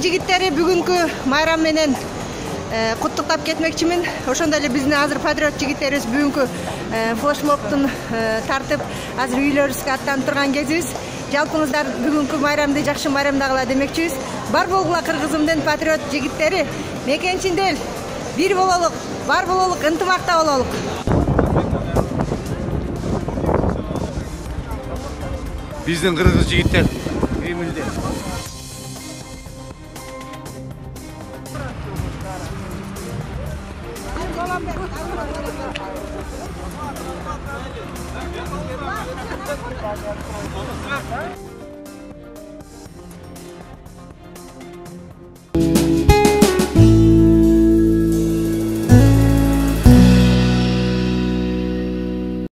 жигиттери бүгүнкү майрам менен куттуктап кетмекчимин. Ошондой эле биздин азыр патриот жигиттерибиз бүгүнкү флешмобтун тартып азыр үйлөрүбүзгө аттанып турган кезибиз. Жалпыңыздар бүгүнкү майрамды жакшы майрамдагыла демекчибиз. Бар болгула кыргызымдын патриот жигиттери, мекенчинде эл бир бололук, бар бололук, ынтымакта бололук. Биздин кыргыз жигиттер Кремльде. Thank you.